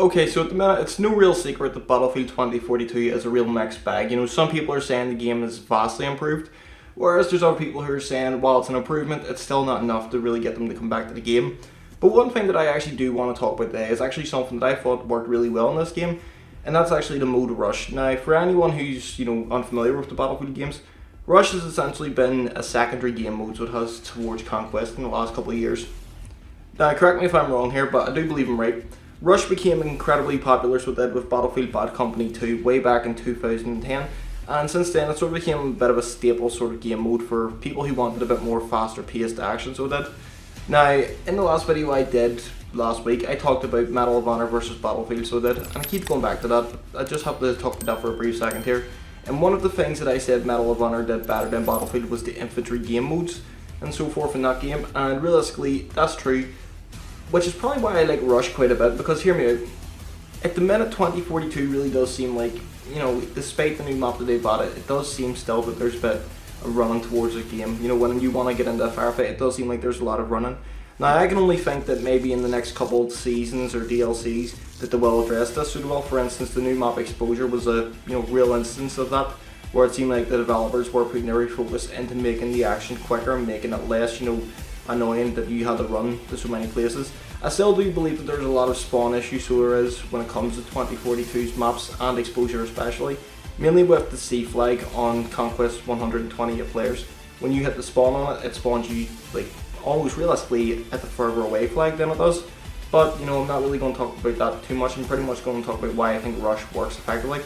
Okay, so at the minute, it's no real secret that Battlefield 2042 is a real mixed bag. You know, some people are saying the game is vastly improved, whereas there's other people who are saying, while it's an improvement, it's still not enough to really get them to come back to the game. But one thing that I actually do want to talk about today is actually something that I thought worked really well in this game, and that's actually the mode Rush. Now, for anyone who's, unfamiliar with the Battlefield games, Rush has essentially been a secondary game mode, so it has towards Conquest in the last couple of years. Now, correct me if I'm wrong here, but I do believe I'm right. Rush became incredibly popular, so it did, with Battlefield Bad Company 2 way back in 2010, and since then it sort of became a bit of a staple sort of game mode for people who wanted a bit more faster paced action, so it did. Now, in the last video I did last week, I talked about Medal of Honor versus Battlefield, so it did, and I keep going back to that. I just have to talk about that for a brief second here. And one of the things that I said Medal of Honor did better than Battlefield was the infantry game modes and so forth in that game, and realistically that's true. Which is probably why I like Rush quite a bit, because hear me out, at the minute 2042 really does seem like, despite the new map that they've added, it does seem still that there's a bit of running towards the game. When you want to get into a firefight, it does seem like there's a lot of running. Now I can only think that maybe in the next couple of seasons or DLCs that they will address this suitably. For instance, the new map Exposure was a real instance of that, where it seemed like the developers were putting their focus into making the action quicker and making it less, annoying that you had to run to so many places. I still do believe that there's a lot of spawn issues, so there is, when it comes to 2042's maps and Exposure especially, mainly with the C flag on Conquest 128 players. When you hit the spawn on it, it spawns you like almost realistically at the further away flag than it does. But I'm not really going to talk about that too much. I'm pretty much going to talk about why I think Rush works effectively.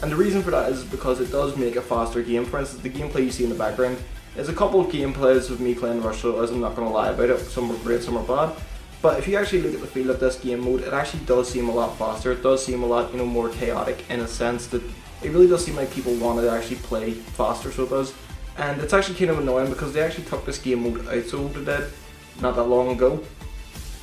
And the reason for that is because it does make a faster game. For instance, the gameplay you see in the background is a couple of gameplays of me playing Rush, so I'm not going to lie about it. Some are great, some are bad. But if you actually look at the feel of this game mode, it actually does seem a lot faster. It does seem a lot, more chaotic, in a sense that it really does seem like people want to actually play faster, so it does. And it's actually kind of annoying because they actually took this game mode out so they did not that long ago.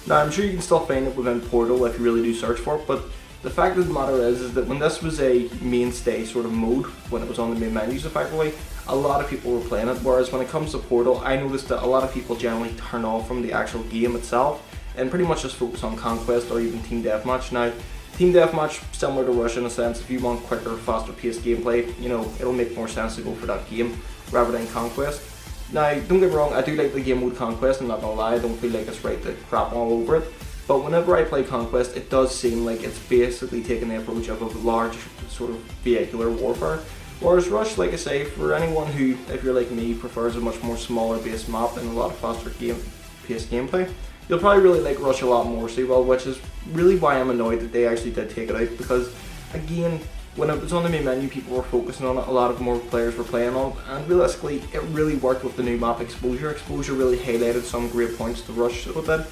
Now I'm sure you can still find it within Portal if you really do search for it, but the fact of the matter is that when this was a mainstay sort of mode, when it was on the main menus effectively, a lot of people were playing it, whereas when it comes to Portal, I noticed that a lot of people generally turn off from the actual game itself and pretty much just focus on Conquest or even Team Deathmatch. Now, Team Deathmatch, similar to Rush in a sense, if you want quicker, faster paced gameplay, it'll make more sense to go for that game rather than Conquest. Now, don't get me wrong, I do like the game mode Conquest, I'm not gonna lie, I don't feel like it's right to crap all over it. But whenever I play Conquest, it does seem like it's basically taking the approach of a large sort of vehicular warfare. Whereas Rush, like I say, for anyone who, if you're like me, prefers a much more smaller based map and a lot of faster paced gameplay, you'll probably really like Rush a lot more, which is really why I'm annoyed that they actually did take it out, because again, when it was on the main menu, people were focusing on it, a lot of more players were playing on it, and realistically, it really worked with the new map Exposure. Exposure really highlighted some great points to Rush with it,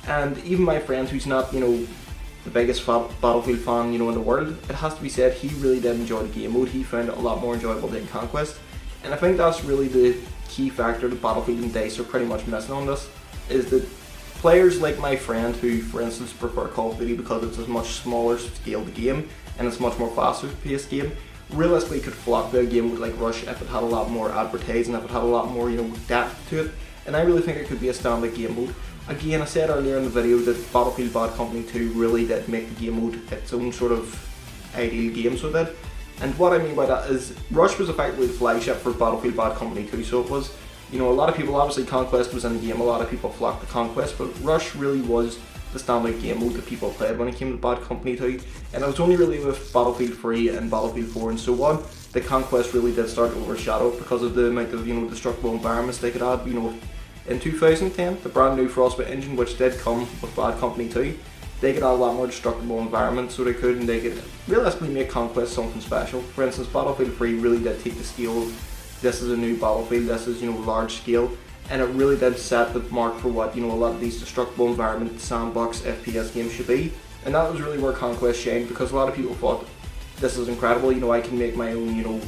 and even my friend who's not, the biggest Battlefield fan, in the world, it has to be said, he really did enjoy the game mode. He found it a lot more enjoyable than Conquest, and I think that's really the key factor that Battlefield and DICE are pretty much missing on this, is that players like my friend who, for instance, prefer Call of Duty because it's a much smaller scale game and it's a much more faster paced game, realistically could flock to a game with like Rush if it had a lot more advertising, if it had a lot more depth to it, and I really think it could be a standout game mode. Again, I said earlier in the video that Battlefield Bad Company 2 really did make the game mode its own sort of ideal game, so it did. And what I mean by that is Rush was effectively the flagship for Battlefield Bad Company 2, so it was, a lot of people, obviously Conquest was in the game, a lot of people flocked to Conquest, but Rush really was the standout game mode that people played when it came to Bad Company 2, and it was only really with Battlefield 3 and Battlefield 4 and so on that Conquest really did start to overshadow because of the amount of, destructible environments they could add, in 2010, the brand new Frostbite engine, which did come with Bad Company 2, they could add a lot more destructible environments, so they could, and they could realistically make Conquest something special. For instance, Battlefield 3 really did take the scale of, this is a new Battlefield, this is, large scale, and it really did set the mark for what, a lot of these destructible environment sandbox FPS games should be. And that was really where Conquest shined, because a lot of people thought, this is incredible, I can make my own,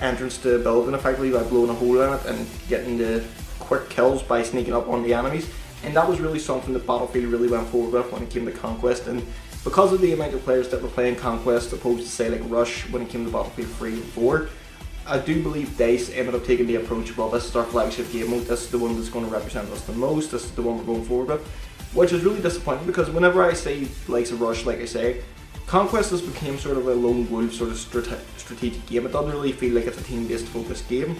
entrance to a building effectively by blowing a hole in it and getting the quick kills by sneaking up on the enemies, and that was really something that Battlefield really went forward with when it came to Conquest. And because of the amount of players that were playing Conquest opposed to say like Rush when it came to Battlefield 3 and 4, I do believe DICE ended up taking the approach of, well, this is our flagship game mode, this is the one that's going to represent us the most, this is the one we're going forward with, which is really disappointing, because whenever I say likes of Rush, like I say, Conquest has become sort of a lone wolf sort of strategic game. It doesn't really feel like it's a team-based focused game.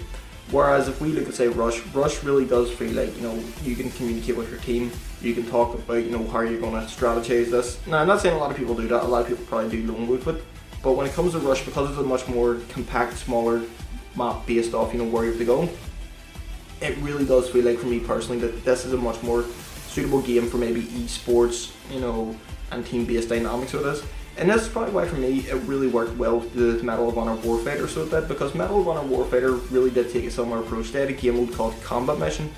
Whereas if we look at say Rush really does feel like, you know, you can communicate with your team, you can talk about, you know, how you're going to strategize this. Now I'm not saying a lot of people do that, a lot of people probably do lone wolf it, but when it comes to Rush, because it's a much more compact, smaller map based off, you know, where you have to go, it really does feel like for me personally that this is a much more suitable game for maybe esports, you know, and team-based dynamics with this. And this is probably why for me it really worked well with the Medal of Honor Warfighter, so that because Medal of Honor Warfighter really did take a similar approach. They had a game mode called Combat Mission.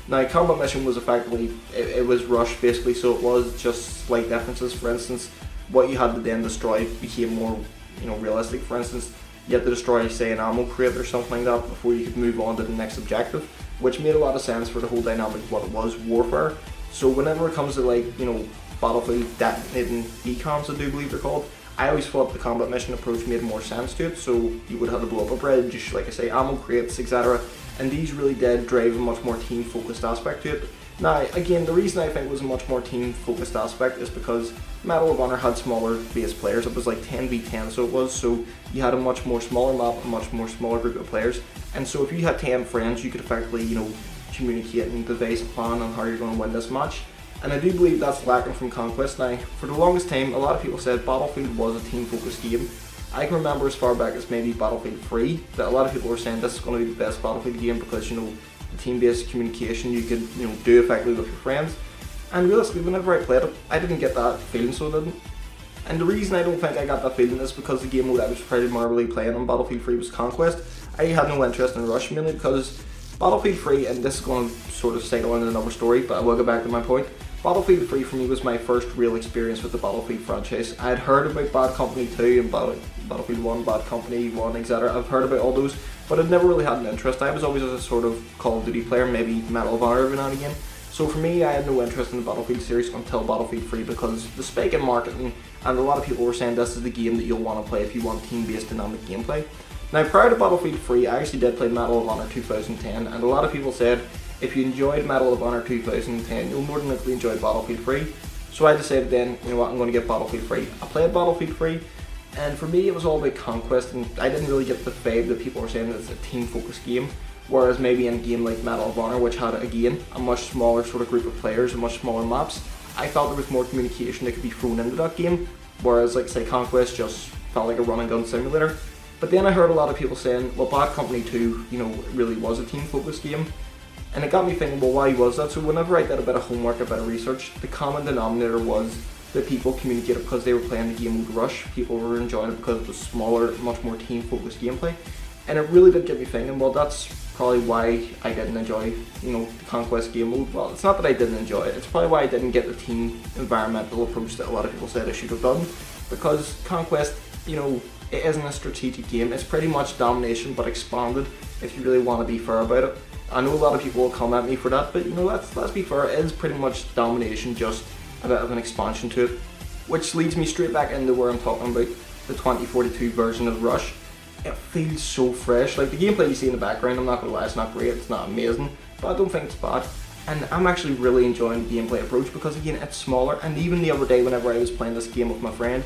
Now Combat Mission was effectively, it was Rush basically, so it was just slight differences. For instance, what you had to then destroy became more, you know, realistic. For instance, you had to destroy say an ammo crate or something like that before you could move on to the next objective, which made a lot of sense for the whole dynamic of what it was, warfare. So whenever it comes to like, you know, battlefield detonating decoms, I do believe they're called, I always thought the combat mission approach made more sense to it. So you would have to blow up a bridge, like I say, ammo crates, etc. And these really did drive a much more team focused aspect to it. Now again, the reason I think it was a much more team focused aspect is because Medal of Honor had smaller base players. It was like 10v10, so it was, so you had a much more smaller map, a much more smaller group of players. And so if you had 10 friends, you could effectively, you know, communicate and devise a plan on how you're going to win this match. And I do believe that's lacking from Conquest. Now, for the longest time, a lot of people said Battlefield was a team-focused game. I can remember as far back as maybe Battlefield 3, that a lot of people were saying this is going to be the best Battlefield game because, you know, the team-based communication you could, you know, do effectively with your friends. And realistically, whenever I played it, I didn't get that feeling, so I didn't. And the reason I don't think I got that feeling is because the game mode I was primarily playing on Battlefield 3 was Conquest. I had no interest in Rush, mainly because Battlefield 3, and this is going to sort of cycle into another story, but I will go back to my point. Battlefield 3 for me was my first real experience with the Battlefield franchise. I had heard about Bad Company 2 and Battlefield 1, Bad Company 1, etc. I've heard about all those, but I'd never really had an interest. I was always a sort of Call of Duty player, maybe Medal of Honor every now and again. So for me, I had no interest in the Battlefield series until Battlefield 3 because the spike in marketing, and a lot of people were saying this is the game that you'll want to play if you want team-based dynamic gameplay. Now prior to Battlefield 3, I actually did play Medal of Honor 2010, and a lot of people said if you enjoyed Medal of Honor 2010, you'll more than likely enjoy Battlefield 3. So I decided then, you know what, I'm going to get Battlefield 3. I played Battlefield 3, and for me it was all about Conquest, and I didn't really get the vibe that people were saying that it's a team-focused game. Whereas maybe in a game like Medal of Honor, which had, again, a much smaller sort of group of players and much smaller maps, I felt there was more communication that could be thrown into that game. Whereas, like say, Conquest just felt like a run and gun simulator. But then I heard a lot of people saying, well, Bad Company 2, you know, really was a team-focused game. And it got me thinking, well, why was that? So whenever I did a bit of homework, a bit of research, the common denominator was that people communicated because they were playing the game with Rush. People were enjoying it because it was smaller, much more team-focused gameplay. And it really did get me thinking, well, that's probably why I didn't enjoy, you know, the Conquest game mode. Well, it's not that I didn't enjoy it, it's probably why I didn't get the team environmental approach that a lot of people said I should have done. Because Conquest, you know, it isn't a strategic game. It's pretty much domination but expanded, if you really want to be fair about it. I know a lot of people will come at me for that, but you know, let's be fair, it is pretty much domination, just a bit of an expansion to it. Which leads me straight back into where I'm talking about the 2042 version of Rush. It feels so fresh. Like the gameplay you see in the background, I'm not gonna lie, it's not great, it's not amazing, but I don't think it's bad. And I'm actually really enjoying the gameplay approach because again, it's smaller. And even the other day whenever I was playing this game with my friend,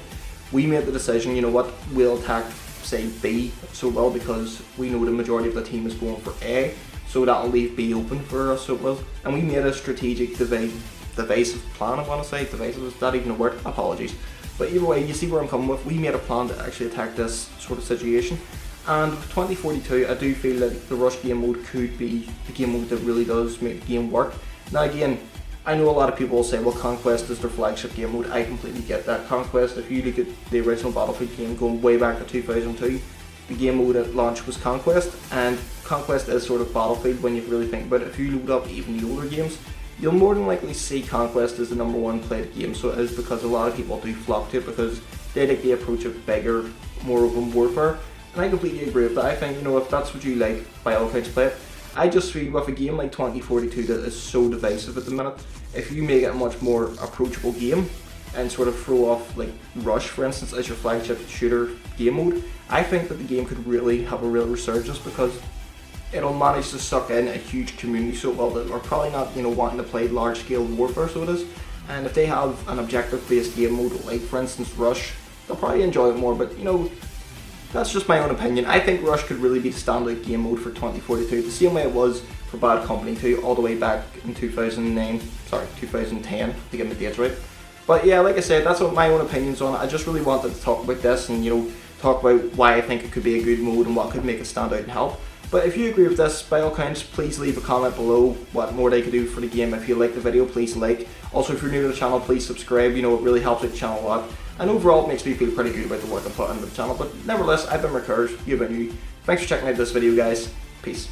we made the decision, you know what, we'll attack say B so well because we know the majority of the team is going for A, so that'll leave B open for us, so it will. And we made a strategic divisive plan, I want to say. Divisive, is that even a word? Apologies. But either way, you see where I'm coming with. We made a plan to actually attack this sort of situation. And with 2042, I do feel that the Rush game mode could be the game mode that really does make the game work. Now again, I know a lot of people will say, well, Conquest is their flagship game mode. I completely get that. Conquest, if you look at the original Battlefield game going way back to 2002, the game mode at launch was Conquest, and Conquest is sort of Battlefield when you really think about it. If you load up even the older games, you'll more than likely see Conquest as the #1 played game. So it is because a lot of people do flock to it because they like the approach of bigger, more open warfare. And I completely agree with that. I think, you know, if that's what you like, by all accounts play it. I just feel with a game like 2042 that is so divisive at the minute, if you make it a much more approachable game and sort of throw off like Rush, for instance, as your flagship shooter game mode, I think that the game could really have a real resurgence because it'll manage to suck in a huge community so well that are probably not, you know, wanting to play large scale warfare, so it is. And if they have an objective based game mode like for instance Rush, they'll probably enjoy it more. But you know, that's just my own opinion. I think Rush could really be the standout game mode for 2042, the same way it was for Bad Company 2 all the way back in 2010, to get my dates right. But yeah, like I said, that's what my own opinions on it. I just really wanted to talk about this and, you know, talk about why I think it could be a good mode and what could make it stand out and help. But if you agree with this, by all accounts, please leave a comment below what more they could do for the game. If you like the video, please like. Also, if you're new to the channel, please subscribe. You know, it really helps out the channel a lot. And overall, it makes me feel pretty good about the work I put into the channel. But nevertheless, I've been Recurs, you've been you. Thanks for checking out this video, guys. Peace.